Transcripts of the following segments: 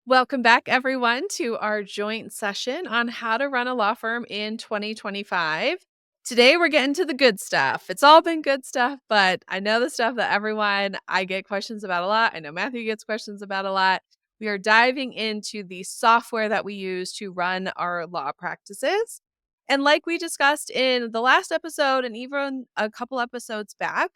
Welcome back, everyone, to our joint session on how to run a law firm in 2025. Today, we're getting to the good stuff. It's all been good stuff, but I know the stuff that I get questions about a lot. I know Matthew gets questions about a lot. We are diving into the software that we use to run our law practices. And like we discussed in the last episode and even a couple episodes back,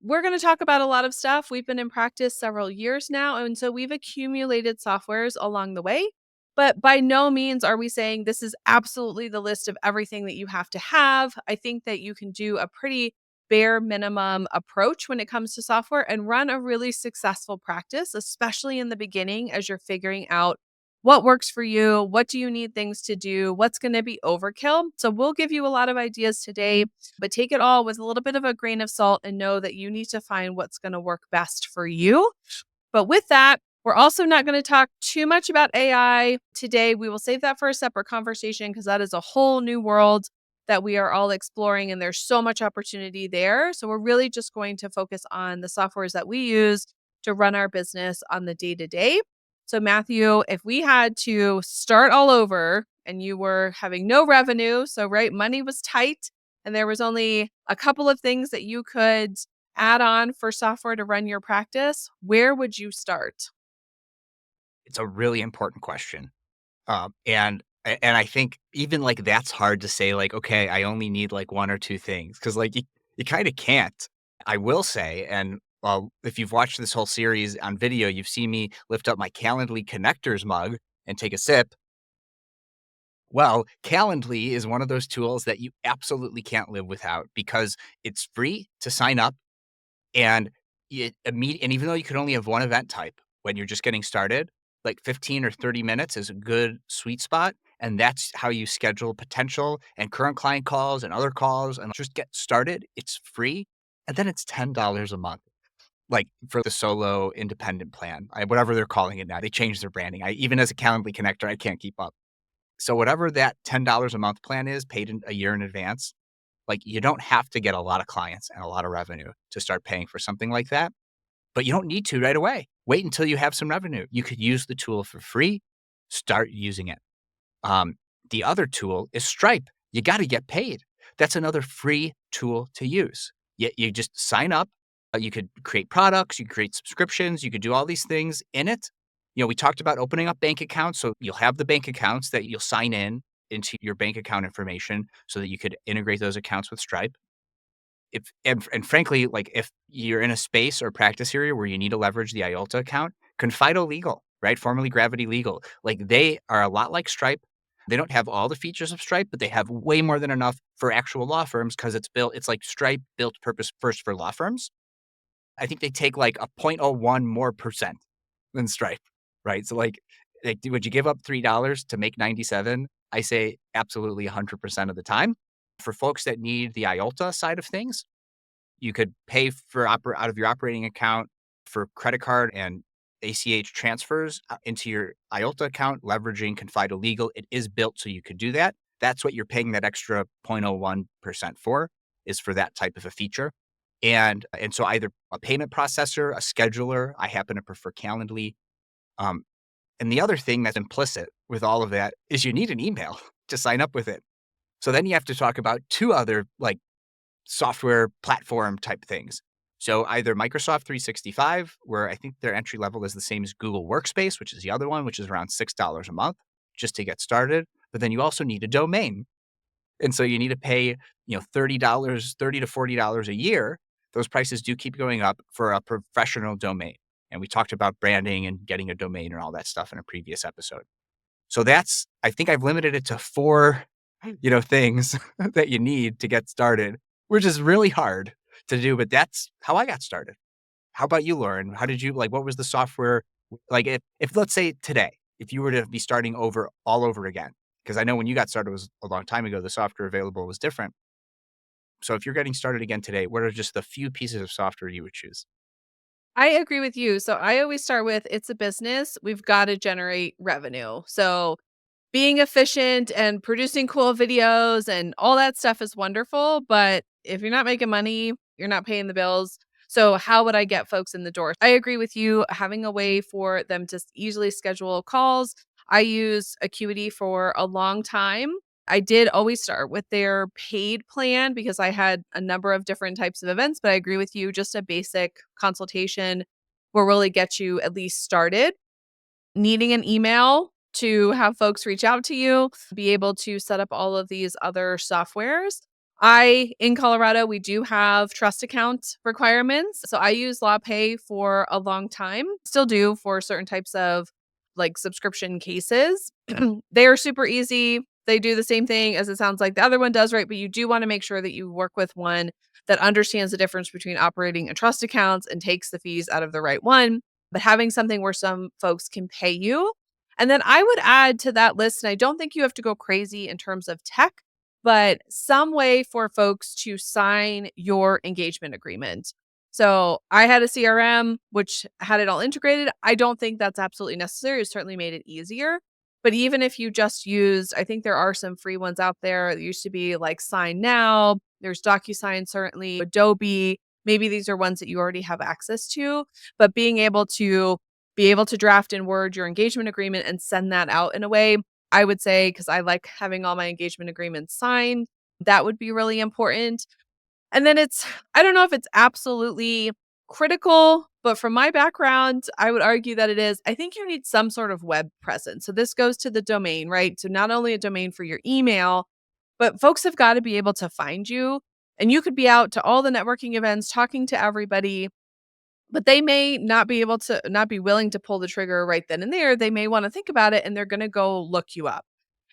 we're going to talk about a lot of stuff. We've been in practice several years now, and so we've accumulated softwares along the way. But by no means are we saying this is absolutely the list of everything that you have to have. I think that you can do a pretty bare minimum approach when it comes to software and run a really successful practice, especially in the beginning as you're figuring out what works for you, what do you need things to do, what's going to be overkill. So we'll give you a lot of ideas today, but take it all with a little bit of a grain of salt and know that you need to find what's going to work best for you. But with that, we're also not going to talk too much about AI today. We will save that for a separate conversation because that is a whole new world that we are all exploring, and there's so much opportunity there. So we're really just going to focus on the softwares that we use to run our business on the day to day. So, Matthew, if we had to start all over and you were having no revenue, so right, money was tight, and there was only a couple of things that you could add on for software to run your practice, where would you start? It's a really important question. And I think even, like, that's hard to say, like, "Okay, I only need, like, 1 or 2 things because like, you kinda can't. I will say, and, if you've watched this whole series on video, you've seen me lift up my Calendly connectors mug and take a sip. Well, Calendly is one of those tools that you absolutely can't live without because it's free to sign up, and and even though you could only have 1 event type when you're just getting started, like 15 or 30 minutes is a good sweet spot, and that's how you schedule potential and current client calls and other calls and just get started. It's free, and then it's $10 a month, like, for the solo independent plan, whatever they're calling it now. They changed their branding. Even as a Calendly connector, I can't keep up. So whatever that $10 a month plan is, paid in a year in advance, like, you don't have to get a lot of clients and a lot of revenue to start paying for something like that, but you don't need to right away. Wait until you have some revenue. You could use the tool for free, start using it. Um, the other tool is Stripe. You gotta get paid. That's another free tool to use. You just sign up. You could create products, you could create subscriptions, you could do all these things in it. We talked about opening up bank accounts, so you'll have the bank accounts that you'll sign in into your bank account information so that you could integrate those accounts with Stripe. If and frankly, like, if you're in a space or practice area where you need to leverage the IOLTA account, Confido Legal, right? Formerly Gravity Legal. Like, they are a lot like Stripe. They don't have all the features of Stripe, but they have way more than enough for actual law firms because it's like Stripe built purpose first for law firms. I think they take like a 0.01 more percent than Stripe, right? So like, would you give up $3 to make 97? I say absolutely 100% of the time. For folks that need the IOLTA side of things, you could pay for out of your operating account for credit card and ACH transfers into your IOLTA account, leveraging Confido Legal. It is built so you could do that. That's what you're paying that extra 0.01% for, is for that type of a feature. And so either a payment processor, a scheduler, I happen to prefer Calendly. Um, and the other thing that's implicit with all of that is you need an email to sign up with it. So then you have to talk about 2 other, like, software platform type things. So either Microsoft 365, where I think their entry level is the same as Google Workspace, which is the other one, which is around $6 a month just to get started. But then you also need a domain. And so you need to pay, $30, $30 to $40 a year. Those prices do keep going up for a professional domain. And we talked about branding and getting a domain and all that stuff in a previous episode. So I think I've limited it to 4, things that you need to get started, which is really hard to do, but that's how I got started. How about you, Lauren? How did you like, what was the software? Like, if let's say today, if you were to be starting over all over again, because I know when you got started was a long time ago, the software available was different. So if you're getting started again today, what are just the few pieces of software you would choose? I agree with you. So I always start with it's a business. We've got to generate revenue. So being efficient and producing cool videos and all that stuff is wonderful. But if you're not making money, you're not paying the bills. So how would I get folks in the door? I agree with you, having a way for them to easily schedule calls. I use Acuity for a long time. I did always start with their paid plan because I had a number of different types of events, but I agree with you, just a basic consultation will really get you at least started. Needing an email to have folks reach out to you, be able to set up all of these other softwares. In Colorado, we do have trust account requirements. So I use LawPay for a long time, still do for certain types of like subscription cases. They are super easy. They do the same thing as it sounds like the other one does, right? But you do want to make sure that you work with one that understands the difference between operating a trust accounts and takes the fees out of the right one, but having something where some folks can pay you. And then I would add to that list, and I don't think you have to go crazy in terms of tech, but some way for folks to sign your engagement agreement. So I had a CRM which had it all integrated. I don't think that's absolutely necessary. It certainly made it easier. But even if you just used, I think there are some free ones out there. There used to be like Sign Now, there's DocuSign, certainly, Adobe. Maybe these are ones that you already have access to, but be able to draft in Word your engagement agreement and send that out in a way, I would say, because I like having all my engagement agreements signed, that would be really important. And then I don't know if it's absolutely critical, but from my background, I would argue that it is. I think you need some sort of web presence. So this goes to the domain, right? So not only a domain for your email, but folks have got to be able to find you. And you could be out to all the networking events, talking to everybody, but they may not be willing to pull the trigger right then and there. They may want to think about it and they're going to go look you up.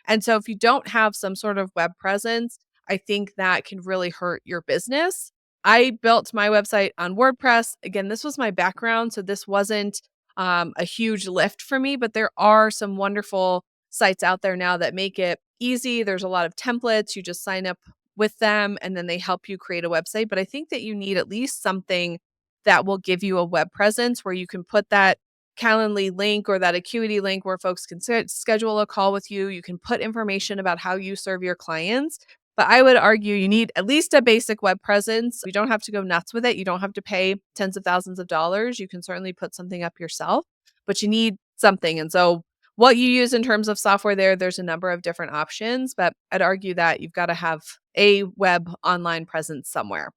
And so if you don't have some sort of web presence, I think that can really hurt your business. I built my website on WordPress. Again, this was my background, so this wasn't a huge lift for me, but there are some wonderful sites out there now that make it easy. There's a lot of templates. You just sign up with them and then they help you create a website. But I think that you need at least something that will give you a web presence where you can put that Calendly link or that Acuity link where folks can schedule a call with you. You can put information about how you serve your clients. But I would argue you need at least a basic web presence. You don't have to go nuts with it. You don't have to pay tens of thousands of dollars. You can certainly put something up yourself, but you need something. And so, what you use in terms of software there's a number of different options, but I'd argue that you've got to have a web online presence somewhere.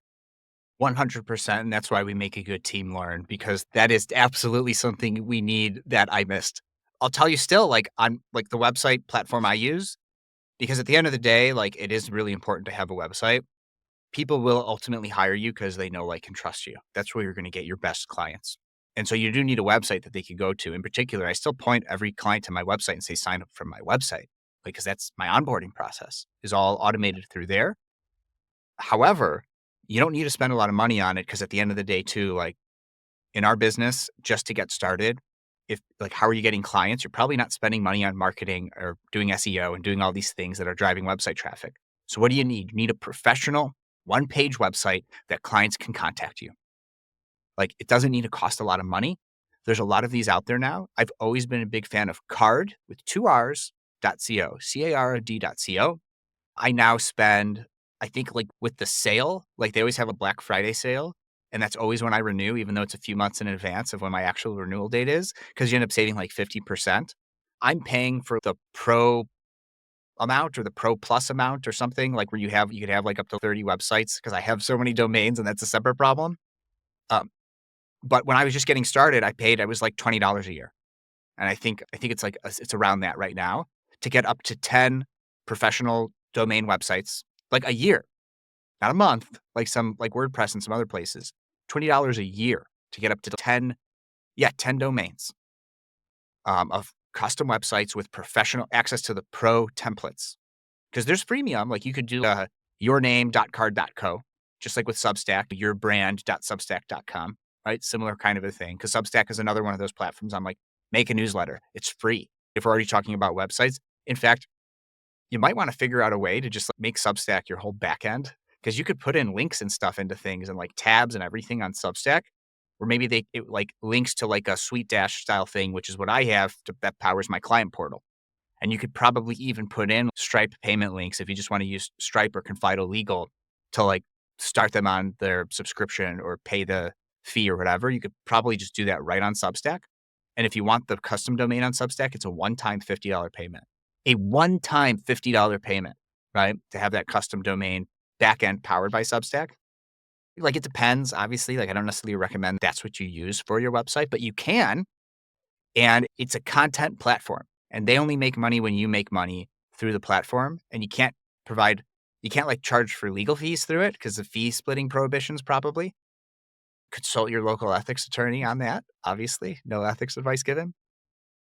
100%. And that's why we make a good team, Lauren, because that is absolutely something we need that I missed. I'll tell you still, like, on like the website platform I use, because at the end of the day, like, it is really important to have a website. People will ultimately hire you because they know, like, and trust you. That's where you're going to get your best clients. And so you do need a website that they can go to. In particular, I still point every client to my website and say, sign up from my website, because that's my onboarding process is all automated through there. However, you don't need to spend a lot of money on it because at the end of the day, too, like in our business, just to get started, if like, how are you getting clients? You're probably not spending money on marketing or doing SEO and doing all these things that are driving website traffic. So what do you need? You need a professional one-page website that clients can contact you. Like, it doesn't need to cost a lot of money. There's a lot of these out there now. I've always been a big fan of Card with two R's, .co, CAROD.co. I now spend, I think, like with the sale, like they always have a Black Friday sale. And that's always when I renew, even though it's a few months in advance of when my actual renewal date is, because you end up saving like 50%. I'm paying for the pro amount or the pro plus amount or something, like where you could have like up to 30 websites because I have so many domains and that's a separate problem. Um, but when I was just getting started, I was like $20 a year. And I think it's like, it's around that right now to get up to 10 professional domain websites, like a year, not a month, like some like WordPress and some other places, $20 a year to get up to 10 domains of custom websites with professional access to the pro templates. Because there's freemium, like you could do yourname.card.co, just like with Substack, yourbrand.substack.com, right? Similar kind of a thing. Because Substack is another one of those platforms. I'm like, make a newsletter. It's free. If we're already talking about websites. In fact, you might want to figure out a way to just like make Substack your whole backend, because you could put in links and stuff into things and like tabs and everything on Substack, or maybe it like links to like a Sweet Dash style thing, which is what I have that powers my client portal. And you could probably even put in Stripe payment links if you just want to use Stripe or Confido Legal to like start them on their subscription or pay the fee or whatever, you could probably just do that right on Substack. And if you want the custom domain on Substack, it's a one-time $50 payment. A one-time $50 payment, right? To have that custom domain backend powered by Substack. Like, it depends, obviously. Like, I don't necessarily recommend that's what you use for your website, but you can. And it's a content platform. And they only make money when you make money through the platform. And you can't like charge for legal fees through it because of fee splitting prohibitions, probably. Consult your local ethics attorney on that. Obviously, no ethics advice given.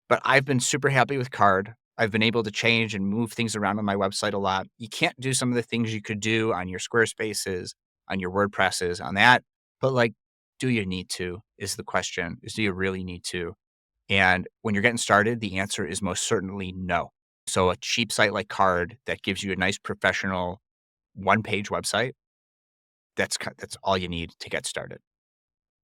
But I've been super happy with Card. I've been able to change and move things around on my website a lot. You can't do some of the things you could do on your Squarespaces, on your WordPresses, on that. But like, do you need to? Is the question. Is do you really need to? And when you're getting started, the answer is most certainly no. So a cheap site like Card that gives you a nice professional one-page website, that's all you need to get started.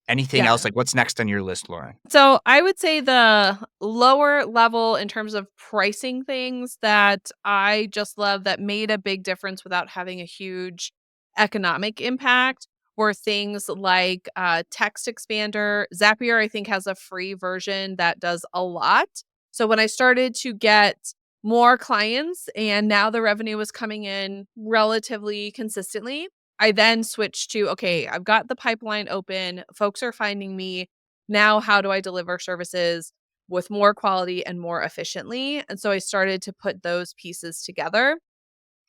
Anything else? Yeah. Like, what's next on your list, Lauren? So I would say the lower level in terms of pricing things that I just love that made a big difference without having a huge economic impact were things like Text Expander. Zapier, I think, has a free version that does a lot. So when I started to get more clients and now the revenue was coming in relatively consistently, I then switched to, okay, I've got the pipeline open. Folks are finding me. Now, how do I deliver services with more quality and more efficiently? And so I started to put those pieces together.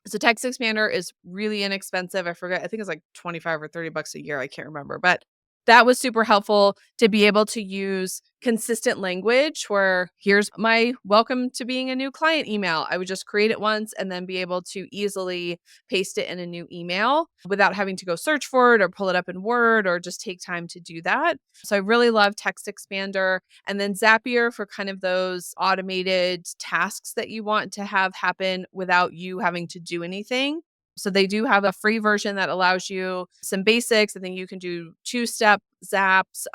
So Text Expander is really inexpensive. I forget, I think it's like 25 or 30 bucks a year. I can't remember, but that was super helpful to be able to use consistent language where here's my welcome to being a new client email. I would just create it once and then be able to easily paste it in a new email without having to go search for it or pull it up in Word or just take time to do that. So I really love Text Expander. And then Zapier for kind of those automated tasks that you want to have happen without you having to do anything. So they do have a free version that allows you some basics. I think you can do two-step zaps,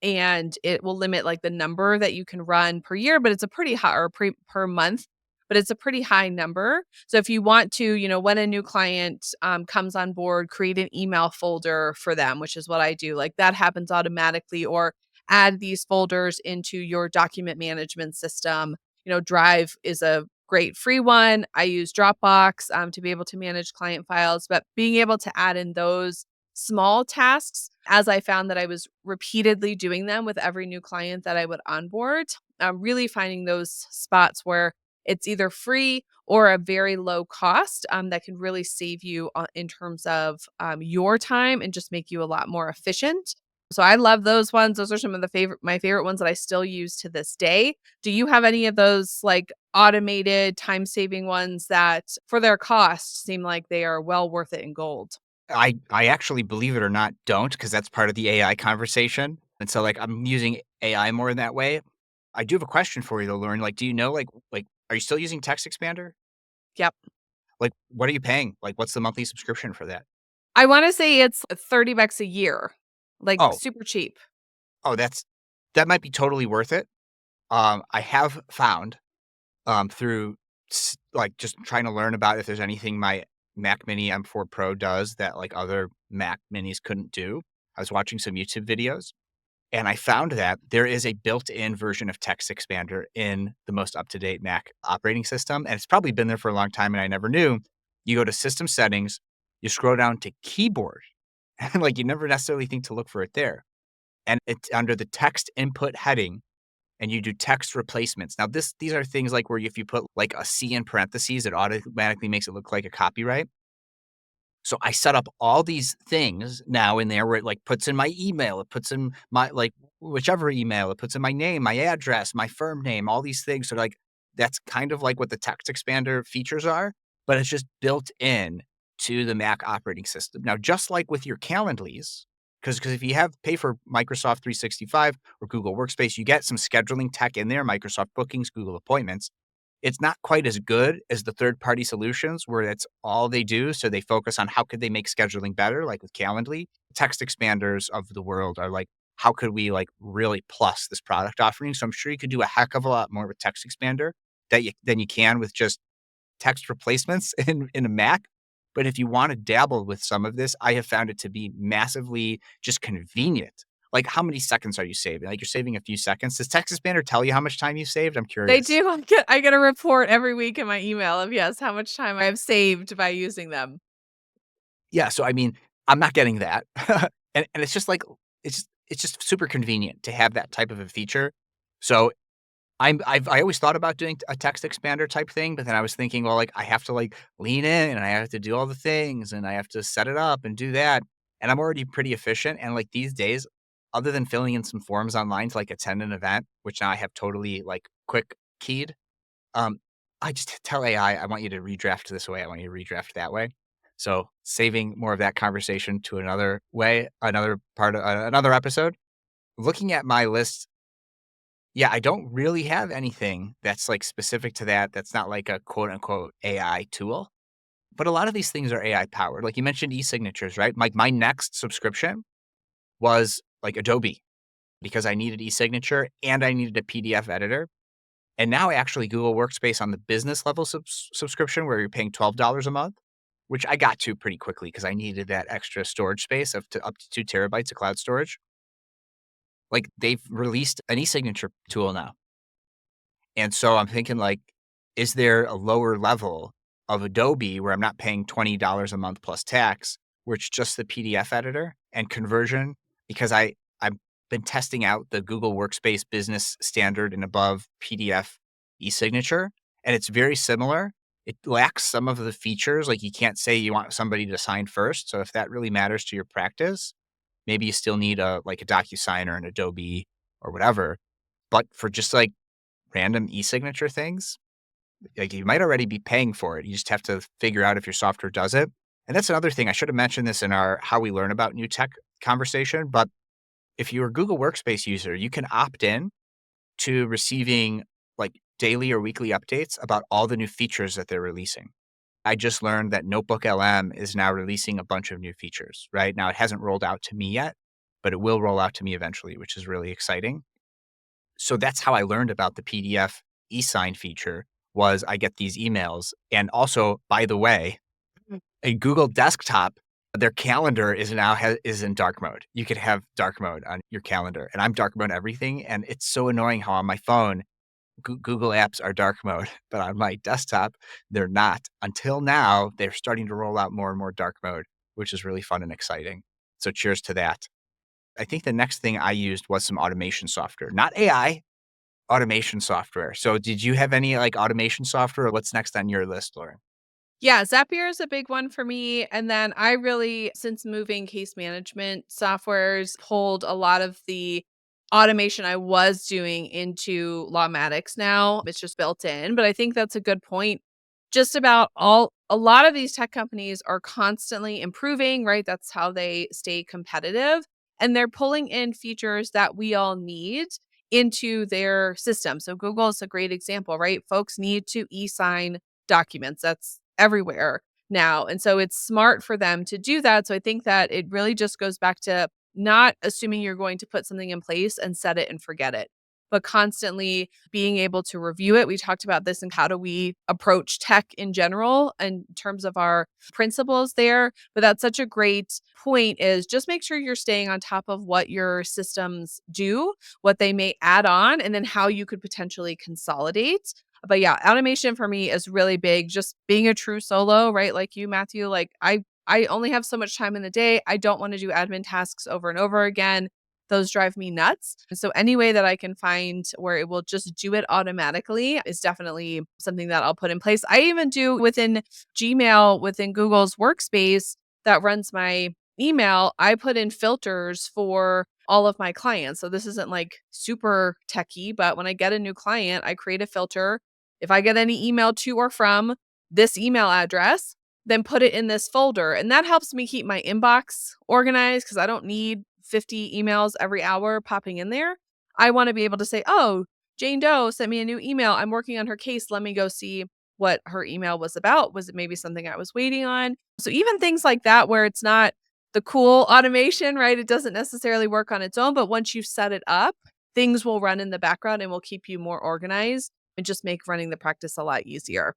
and it will limit like the number that you can run per year, but it's a pretty high or per month, but it's a pretty high number. So if you want to, when a new client comes on board, create an email folder for them, which is what I do. Like that happens automatically, or add these folders into your document management system. Drive is a great free one. I use Dropbox to be able to manage client files, but being able to add in those small tasks as I found that I was repeatedly doing them with every new client that I would onboard, really finding those spots where it's either free or a very low cost that can really save you in terms of your time and just make you a lot more efficient. So I love those ones. Those are some of my favorite ones that I still use to this day. Do you have any of those like automated time-saving ones that for their cost seem like they are well worth it in gold? I actually, believe it or not, don't, because that's part of the AI conversation. And so, like, I'm using AI more in that way. I do have a question for you though, Lauren. Like, do you know, are you still using Text Expander? Yep. Like, what are you paying? Like, what's the monthly subscription for that? I wanna say it's 30 bucks a year, like Oh, super cheap. oh, that might be totally worth it. I have found through like just trying to learn about if there's anything my Mac Mini M4 Pro does that like other Mac Minis couldn't do. I was watching some YouTube videos and I found that there is a built-in version of Text Expander in the most up-to-date Mac operating system. And it's probably been there for a long time and I never knew. You go to System Settings, you scroll down to Keyboard, and like you never necessarily think to look for it there. And it's under the text input heading and you do text replacements. Now, these are things like where if you put like a C in parentheses, it automatically makes it look like a copyright. So I set up all these things now in there where it like puts in my email, it puts in my like whichever email, it puts in my name, my address, my firm name, all these things. So like that's kind of like what the text expander features are, but it's just built in to the Mac operating system. Now, just like with your Calendlies, because if you have pay for Microsoft 365 or Google Workspace, you get some scheduling tech in there, Microsoft Bookings, Google Appointments. It's not quite as good as the third-party solutions where that's all they do, so they focus on how could they make scheduling better, like with Calendly. Text expanders of the world are like, how could we, like, really plus this product offering? So I'm sure you could do a heck of a lot more with Text Expander than you can with just text replacements in a Mac. But if you want to dabble with some of this, I have found it to be massively just convenient. Like, how many seconds are you saving? Like, you're saving a few seconds. Does Texas Banner tell you how much time you saved? I'm They curious. do. I get a report every week in my email of, yes, how much time I've saved by using them. Yeah, so I mean, I'm not getting that. And it's just like it's just super convenient to have that type of a feature. So I always thought about doing a text expander type thing, but then I was thinking, well, like I have to like lean in and I have to do all the things and I have to set it up and do that. And I'm already pretty efficient. And like these days, other than filling in some forms online to like attend an event, which now I have totally like quick keyed, um, I just tell AI, I want you to redraft this way. I want you to redraft that way. So saving more of that conversation to another way, another part of another episode. Looking at my list, yeah, I don't really have anything that's like specific to that. That's not like a quote unquote AI tool. But a lot of these things are AI powered. Like you mentioned e-signatures, right? Like my next subscription was like Adobe because I needed e-signature and I needed a PDF editor. And now actually Google Workspace on the business level subscription where you're paying $12 a month, which I got to pretty quickly because I needed that extra storage space of up to 2 terabytes of cloud storage. Like they've released an e-signature tool now. And so I'm thinking like, is there a lower level of Adobe where I'm not paying $20 a month plus tax, where it's just the PDF editor and conversion? Because I've been testing out the Google Workspace Business Standard and above PDF e-signature, and it's very similar. It lacks some of the features, like you can't say you want somebody to sign first. So if that really matters to your practice, maybe you still need a like a DocuSign or an Adobe or whatever. But for just like random e-signature things, like you might already be paying for it. You just have to figure out if your software does it. And that's another thing. I should have mentioned this in our how we learn about new tech conversation. But if you're a Google Workspace user, you can opt in to receiving like daily or weekly updates about all the new features that they're releasing. I just learned that Notebook LM is now releasing a bunch of new features, right? Now it hasn't rolled out to me yet, but it will roll out to me eventually, which is really exciting. So that's how I learned about the PDF e-sign feature was I get these emails. And also, by the way, a Google Desktop, their calendar is now is in dark mode. You could have dark mode on your calendar, and I'm dark mode everything. And it's so annoying how on my phone, Google apps are dark mode, but on my desktop, they're not. Until now, they're starting to roll out more and more dark mode, which is really fun and exciting. So cheers to that. I think the next thing I used was some automation software, not AI, automation software. So did you have any like automation software? Or what's next on your list, Lauren? Yeah, Zapier is a big one for me. And then I really, since moving case management softwares, pulled a lot of the automation I was doing into Lawmatics now. It's just built in. But I think that's a good point. Just about a lot of these tech companies are constantly improving, right? That's how they stay competitive. And they're pulling in features that we all need into their system. So Google is a great example, right? Folks need to e-sign documents. That's everywhere now. And so it's smart for them to do that. So I think that it really just goes back to not assuming you're going to put something in place and set it and forget it, but constantly being able to review it. We talked about this and how do we approach tech in general in terms of our principles there. But that's such a great point is just make sure you're staying on top of what your systems do, what they may add on, and then how you could potentially consolidate. But yeah, automation for me is really big. Just being a true solo, right? Like you, Matthew, like I only have so much time in the day. I don't want to do admin tasks over and over again. Those drive me nuts. And so any way that I can find where it will just do it automatically is definitely something that I'll put in place. I even do within Gmail, within Google's Workspace that runs my email, I put in filters for all of my clients. So this isn't like super techy, but when I get a new client, I create a filter. If I get any email to or from this email address, then put it in this folder. And that helps me keep my inbox organized because I don't need 50 emails every hour popping in there. I want to be able to say, oh, Jane Doe sent me a new email. I'm working on her case. Let me go see what her email was about. Was it maybe something I was waiting on? So even things like that, where it's not the cool automation, right? It doesn't necessarily work on its own, but once you set it up, things will run in the background and will keep you more organized and just make running the practice a lot easier.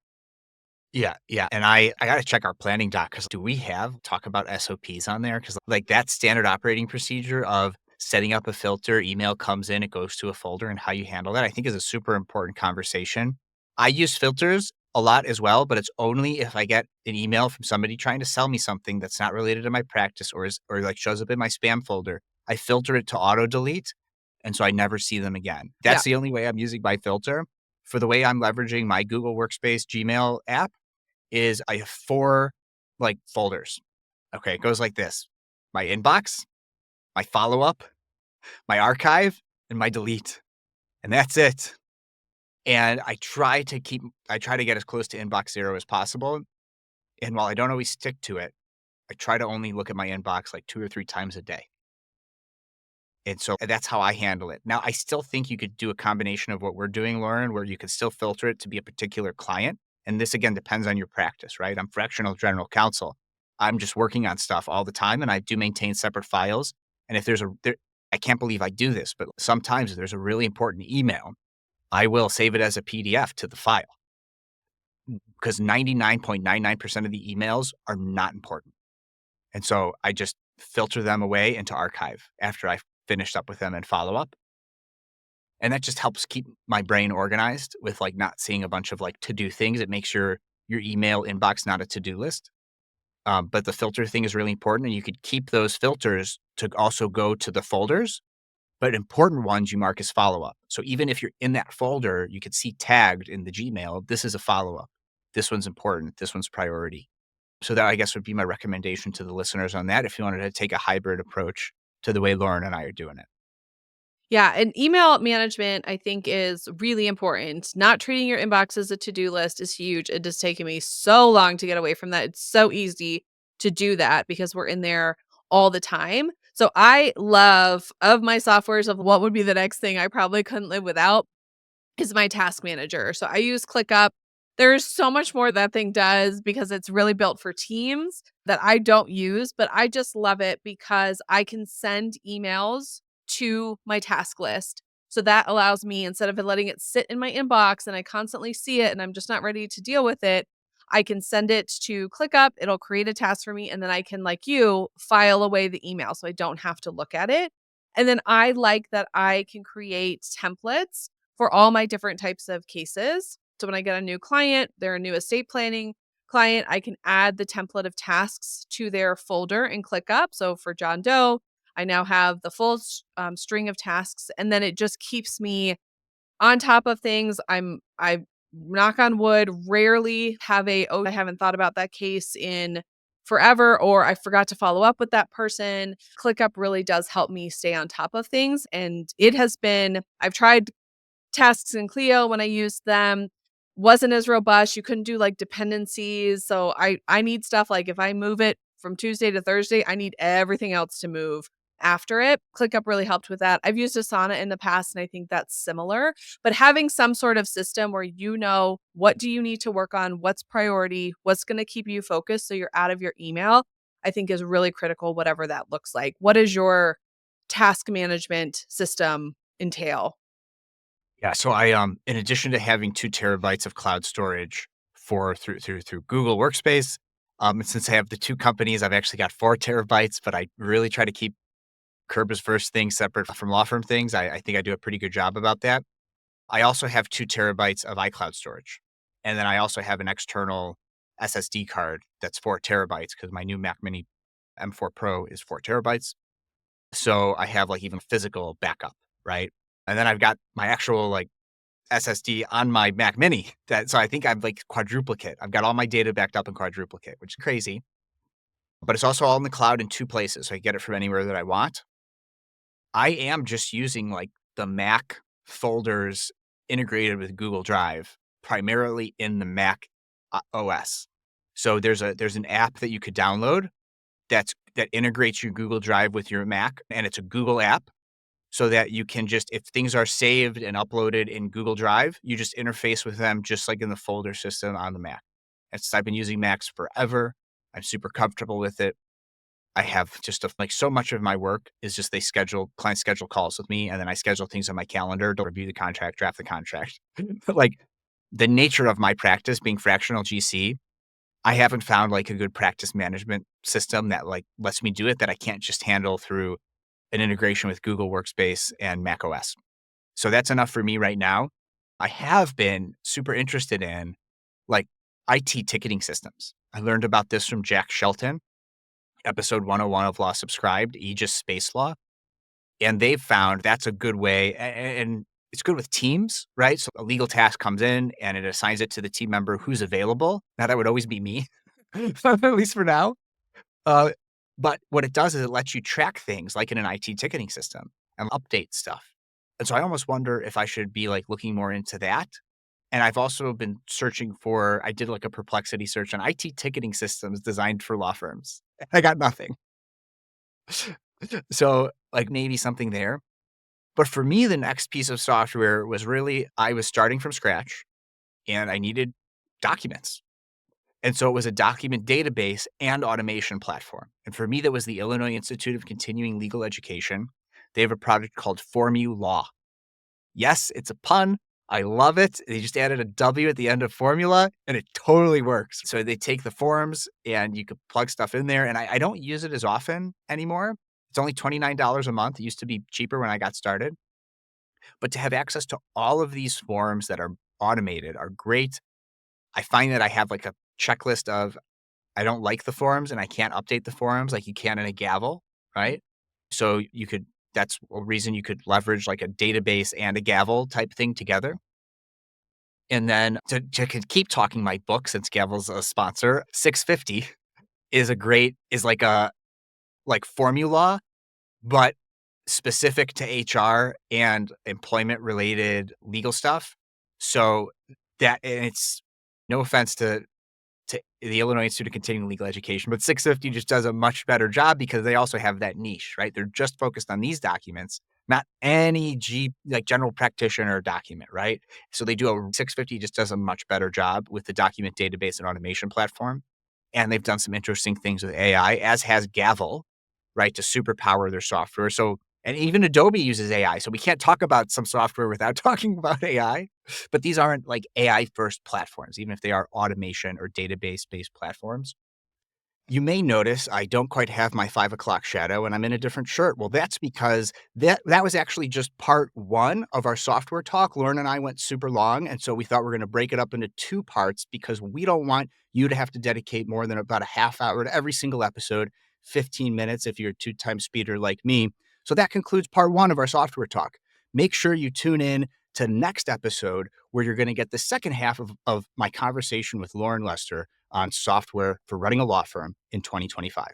Yeah, yeah, and I gotta check our planning doc because do we have talk about SOPs on there? Because like, that standard operating procedure of setting up a filter, email comes in, it goes to a folder, and how you handle that, I think is a super important conversation. I use filters a lot as well, but it's only if I get an email from somebody trying to sell me something that's not related to my practice or, like, shows up in my spam folder. I filter it to auto delete, and so I never see them again. Yeah. That's the only way I'm using my filter. For the way I'm leveraging my Google Workspace Gmail app, is I have 4, like, folders. Okay, it goes like this: my inbox, my follow-up, my archive, and my delete, and that's it. And I try to get as close to inbox 0 as possible, and while I don't always stick to it, I try to only look at my inbox, like, 2 or 3 times a day. And so that's how I handle it. Now, I still think you could do a combination of what we're doing, Lauren, where you could still filter it to be a particular client. And this again depends on your practice, right? I'm fractional general counsel. I'm just working on stuff all the time and I do maintain separate files. And if I can't believe I do this, but sometimes if there's a really important email, I will save it as a PDF to the file because 99.99% of the emails are not important. And so I just filter them away into archive after I finished up with them and follow up. And that just helps keep my brain organized with, like, not seeing a bunch of, like, to-do things. It makes your email inbox not a to-do list. But the filter thing is really important, and you could keep those filters to also go to the folders, but important ones you mark as follow-up. So even if you're in that folder, you could see tagged in the Gmail, "This is a follow-up. This one's important. This one's priority." So that, I guess, would be my recommendation to the listeners on that if you wanted to take a hybrid approach to the way Lauren and I are doing it. Yeah, and email management I think is really important. Not treating your inbox as a to-do list is huge. It has taken me so long to get away from that. It's so easy to do that because we're in there all the time. So I love of my softwares of what would be the next thing I probably couldn't live without is my task manager. So I use ClickUp. There's so much more that thing does because it's really built for teams that I don't use, but I just love it because I can send emails to my task list. So that allows me, instead of it letting it sit in my inbox and I constantly see it and I'm just not ready to deal with it, I can send it to ClickUp. It'll create a task for me. And then I can, like you, file away the email so I don't have to look at it. And then I like that I can create templates for all my different types of cases. So when I get a new client, they're a new estate planning client, I can add the template of tasks to their folder and ClickUp. So for John Doe, I now have the full string of tasks, and then it just keeps me on top of things. I knock on wood, rarely have oh, I haven't thought about that case in forever, or I forgot to follow up with that person. ClickUp really does help me stay on top of things. And it has been, I've tried tasks in Clio when I used them, wasn't as robust. You couldn't do like dependencies. So I need stuff like if I move it from Tuesday to Thursday, I need everything else to move after it. ClickUp really helped with that. I've used Asana in the past and I think that's similar, but having some sort of system where you know what do you need to work on, what's priority, what's going to keep you focused so you're out of your email, I think is really critical, whatever that looks like. What does your task management system entail? Yeah, so in addition to having 2 terabytes of cloud storage for through Google Workspace, and since I have the 2 companies, I've actually got 4 terabytes, but I really try to keep Kirby's first things separate from law firm things. I think I do a pretty good job about that. I also have 2 terabytes of iCloud storage, and then I also have an external SSD card that's 4 terabytes because my new Mac Mini M4 Pro is 4 terabytes. So I have, like, even physical backup, right? And then I've got my actual, like, SSD on my Mac Mini. So I think I'm like quadruplicate. I've got all my data backed up in quadruplicate, which is crazy. But it's also all in the cloud in 2 places, so I get it from anywhere that I want. I am just using like the Mac folders integrated with Google Drive, primarily in the Mac OS. So there's an app that you could download that integrates your Google Drive with your Mac, and it's a Google app so that you can just, if things are saved and uploaded in Google Drive, you just interface with them just like in the folder system on the Mac. I've been using Macs forever. I'm super comfortable with it. I have just like so much of my work is just clients schedule calls with me, and then I schedule things on my calendar to review the contract, draft the contract. Like the nature of my practice being fractional GC, I haven't found like a good practice management system that like lets me do it that I can't just handle through an integration with Google Workspace and macOS. So that's enough for me right now. I have been super interested in like IT ticketing systems. I learned about this from Jack Shelton, episode 101 of Law Subscribed, Aegis Space Law. And they've found that's a good way. And it's good with teams, right? So a legal task comes in and it assigns it to the team member who's available. Now, that would always be me, at least for now. Uh, but what it does is it lets you track things like in an IT ticketing system and update stuff. And so I almost wonder if I should be like looking more into that. And I've also been searching for, I did like a perplexity search on IT ticketing systems designed for law firms. I got nothing. So like maybe something there. But for me, the next piece of software was really, I was starting from scratch and I needed documents. And so it was a document database and automation platform. And for me, that was the Illinois Institute of Continuing Legal Education. They have a project called FormuLaw. Yes, it's a pun. I love it. They just added a W at the end of formula and it totally works. So they take the forms and you could plug stuff in there. And I don't use it as often anymore. It's only $29 a month. It used to be cheaper when I got started. But to have access to all of these forms that are automated are great. I find that I have like a checklist of I don't like the forms and I can't update the forms like you can in a gavel, right? So you could that's a reason you could leverage like a database and a gavel type thing together. And then to keep talking my book, since Gavel's a sponsor, 650 is like a like formula, but specific to HR and employment related legal stuff. So that and it's no offense to the Illinois Institute of Continuing Legal Education, but 650 just does a much better job because they also have that niche, right? They're just focused on these documents, not any like general practitioner document, right? So they do a 650 just does a much better job with the document database and automation platform. And they've done some interesting things with AI, as has Gavel, right, to superpower their software. So, and even Adobe uses AI. So we can't talk about some software without talking about AI. But these aren't like AI first platforms, even if they are automation or database based platforms. You may notice I don't quite have my 5 o'clock shadow and I'm in a different shirt. Well, that's because that was actually just part one of our software talk. Lauren and I went super long. And so we thought we're going to break it up into two parts because we don't want you to have to dedicate more than about a half hour to every single episode, 15 minutes if you're a 2-time speeder like me. So that concludes part one of our software talk. Make sure you tune in to next episode where you're going to get the second half of my conversation with Lauren Lester on software for running a law firm in 2025.